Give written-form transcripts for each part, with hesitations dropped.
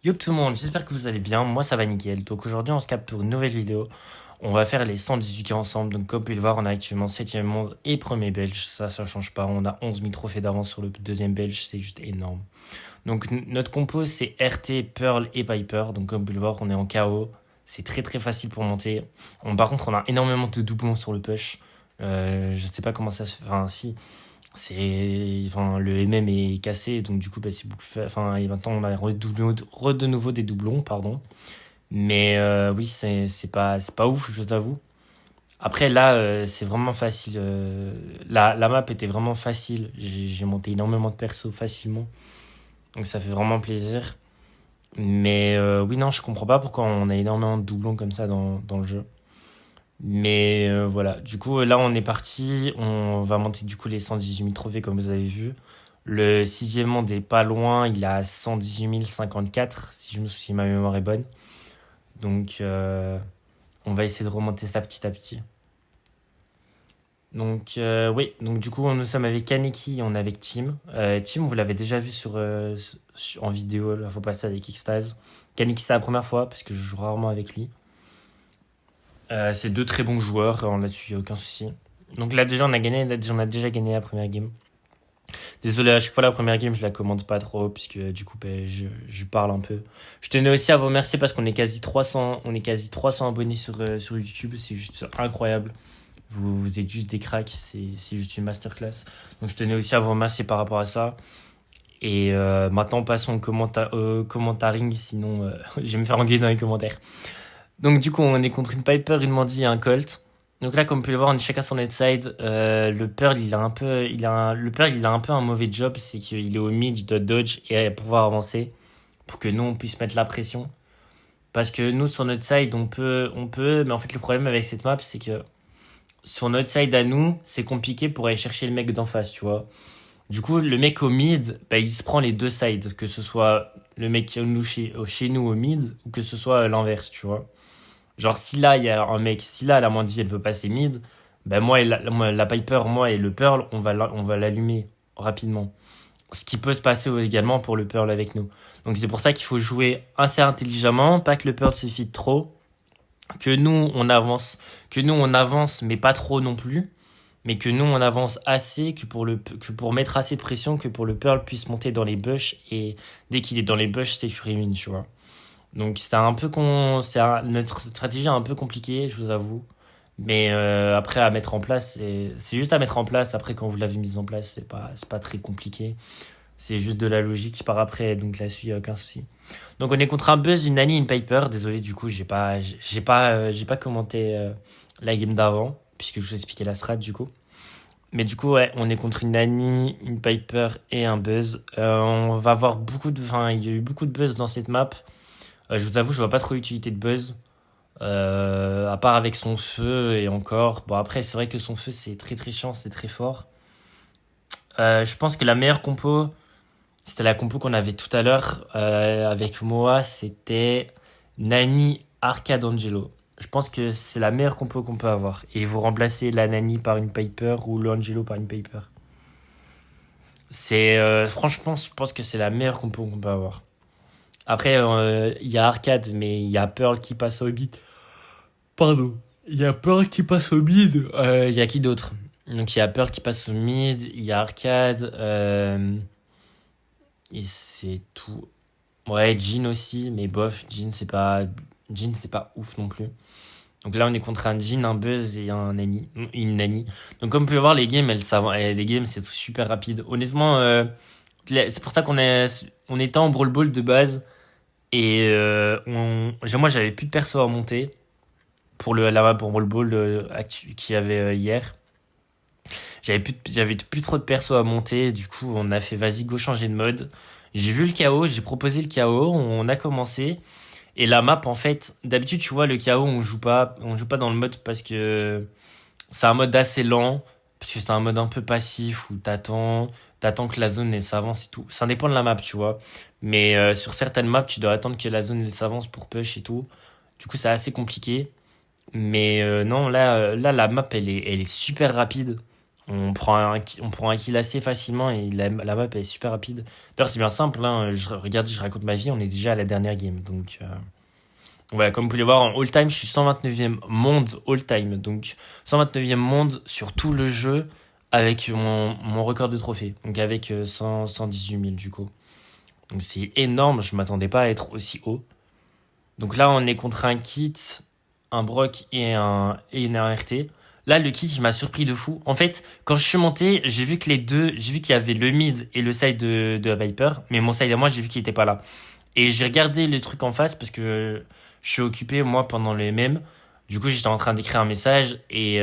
Yo tout le monde, j'espère que vous allez bien, moi ça va nickel. Donc aujourd'hui on se capte pour une nouvelle vidéo. On va faire les 118K ensemble. Donc comme vous pouvez le voir, on a actuellement 7ème monde et premier belge. Ça change pas. On a 11 000 trophées d'avance sur le deuxième belge, c'est juste énorme. Donc notre compo c'est RT, Pearl et Piper. Donc comme vous pouvez le voir, on est en KO. C'est très très facile pour monter. Par contre, on a énormément de doublons sur le push. Je sais pas comment ça se fait. Enfin, si. Le MM est cassé, donc du coup, bah, c'est beaucoup fait. Enfin, et maintenant, on a de nouveau des doublons, pardon. Mais oui, c'est pas ouf, je t'avoue. Après, là, c'est vraiment facile. La map était vraiment facile. J'ai monté énormément de persos facilement. Donc ça fait vraiment plaisir. Mais oui, non, je comprends pas pourquoi on a énormément de doublons comme ça dans le jeu. Mais voilà, du coup là on est parti, on va monter du coup les 118 000 trophées comme vous avez vu. Le sixième monde est pas loin, il a 118 054 si je me souviens, si ma mémoire est bonne. Donc on va essayer de remonter ça petit à petit. Donc oui, donc du coup nous sommes avec Kaneki et on est avec Tim. Tim vous l'avez déjà vu en vidéo, là faut passer avec Xtase. Kaneki c'est la première fois parce que je joue rarement avec lui. C'est deux très bons joueurs, là-dessus, il n'y a aucun souci. Donc là, déjà, on a déjà gagné la première game. Désolé, à chaque fois, la première game, je la commande pas trop, puisque du coup, ben, je parle un peu. Je tenais aussi à vous remercier parce qu'on est quasi 300, on est quasi 300 abonnés sur YouTube, c'est juste incroyable. Vous êtes juste des cracks, c'est juste une masterclass. Donc je tenais aussi à vous remercier par rapport à ça. Et maintenant, passons au commentaring, sinon je vais me faire engueuler dans les commentaires. Donc du coup, on est contre une Piper, une Mandy et un Colt. Donc là, comme vous pouvez le voir, on est chacun son side. Le Pearl, le Pearl, il a un peu un mauvais job, c'est qu'il est au mid, il doit dodge et pouvoir avancer pour que nous on puisse mettre la pression. Parce que nous sur notre side, mais en fait le problème avec cette map, c'est que sur notre side à nous, c'est compliqué pour aller chercher le mec d'en face, tu vois. Du coup, le mec au mid, bah, il se prend les deux sides, que ce soit le mec qui est chez nous au mid ou que ce soit l'inverse, tu vois. Genre, si là, il y a un mec, si là, la Mandy, elle veut passer mid, ben la Piper, moi et le Pearl, on va l'allumer rapidement. Ce qui peut se passer également pour le Pearl avec nous. Donc c'est pour ça qu'il faut jouer assez intelligemment, pas que le Pearl se fide trop, que nous on avance, mais pas trop non plus, mais que nous on avance assez que pour mettre assez de pression que pour le Pearl puisse monter dans les bush et dès qu'il est dans les bush, c'est free win, tu vois. Donc notre stratégie est un peu compliquée, je vous avoue. Mais après à mettre en place, c'est juste à mettre en place. Après quand vous l'avez mise en place, c'est pas très compliqué. C'est juste de la logique par après, donc là-dessus, il n'y a aucun souci. Donc on est contre un Buzz, une Annie, une Piper. Désolé, du coup, j'ai pas commenté la game d'avant, puisque je vous ai expliqué la strat du coup. Mais du coup, ouais, on est contre une Annie, une Piper et un Buzz. On va avoir il y a eu beaucoup de Buzz dans cette map. Je vous avoue, je vois pas trop l'utilité de Buzz. À part avec son feu et encore. Bon, après, c'est vrai que son feu, c'est très très chiant, c'est très fort. Je pense que la meilleure compo, c'était la compo qu'on avait tout à l'heure avec Moa, c'était Nani Arcade Angelo. Je pense que c'est la meilleure compo qu'on peut avoir. Et vous remplacez la Nani par une Piper ou l'Angelo par une Piper. Franchement, je pense que c'est la meilleure compo qu'on peut avoir. Après, il y a Arcade, mais il y a Pearl qui passe au mid. Pardon. Il y a Pearl qui passe au mid. Il y a qui d'autre? Donc il y a Pearl qui passe au mid, il y a Arcade, et c'est tout. Ouais, Jin aussi, mais bof, Jin c'est pas ouf non plus. Donc là on est contre un Jin, un Buzz et une Nani. Donc comme vous pouvez voir les games, les games c'est super rapide. Honnêtement, c'est pour ça on était en Brawl Ball de base et moi j'avais plus de perso à monter pour la map pour Brawl Ball qu'il y avait hier. J'avais plus trop de perso à monter, du coup on a fait vas-y go changer de mode. J'ai vu le chaos, j'ai proposé le chaos, on a commencé. Et la map en fait, d'habitude tu vois le chaos on joue pas dans le mode parce que c'est un mode assez lent, parce que c'est un mode un peu passif où t'attends que la zone elle s'avance et tout. Ça dépend de la map tu vois. Mais sur certaines maps tu dois attendre que la zone elle s'avance pour push et tout. Du coup c'est assez compliqué. Mais non là la map elle est super rapide. On prend un kill assez facilement et la map est super rapide. D'ailleurs, c'est bien simple, hein. Regarde, je raconte ma vie, on est déjà à la dernière game. Donc, voilà, comme vous pouvez le voir, en all-time, je suis 129e monde all-time. Donc, 129e monde sur tout le jeu avec mon record de trophées. Donc, avec 118 000 du coup. Donc, c'est énorme, je m'attendais pas à être aussi haut. Donc là, on est contre un kit, un Brock et une RT. Là, le kit, il m'a surpris de fou. En fait, quand je suis monté, j'ai vu qu'il y avait le mid et le side de Viper. Mais mon side à moi, j'ai vu qu'il était pas là. Et j'ai regardé le truc en face parce que je suis occupé, moi, pendant le MM. Du coup, j'étais en train d'écrire un message et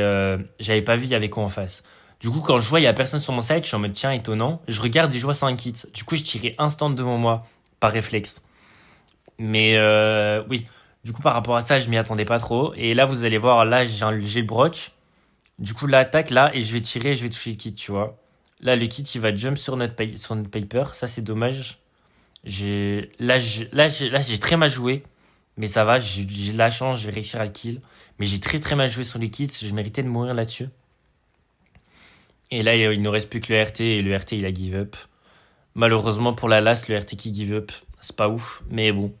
j'avais pas vu il y avait quoi en face. Du coup, quand je vois il y a personne sur mon side, je suis en mode tiens, étonnant. Je regarde et je vois c'est un kit. Du coup, je tirais instant devant moi par réflexe. Mais oui, du coup, par rapport à ça, je m'y attendais pas trop. Et là, vous allez voir, là, j'ai le Brock. Du coup, l'attaque là, et je vais tirer et je vais toucher le kit, tu vois. Là, le kit, il va jump sur notre Piper. Ça, c'est dommage. Là, j'ai très mal joué. Mais ça va, j'ai de la chance, je vais réussir à le kill. Mais j'ai très très mal joué sur les kits. Je méritais de mourir là-dessus. Et là, il ne reste plus que le RT. Et le RT, il a give up. Malheureusement, pour la last, le RT qui give up. C'est pas ouf. Mais bon,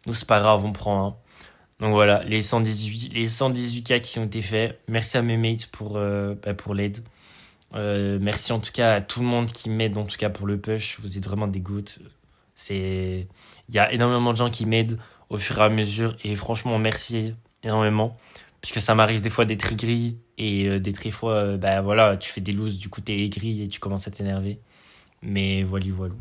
nous, c'est pas grave, on prend, hein. Donc voilà, les 118 cas qui ont été faits. Merci à mes mates pour l'aide. Merci en tout cas à tout le monde qui m'aide en tout cas pour le push. Vous êtes vraiment des gouttes. Il y a énormément de gens qui m'aident au fur et à mesure et franchement merci énormément puisque ça m'arrive des fois d'être aigri et des fois bah voilà tu fais des looses du coup t'es aigri et tu commences à t'énerver. Mais voilà voilà.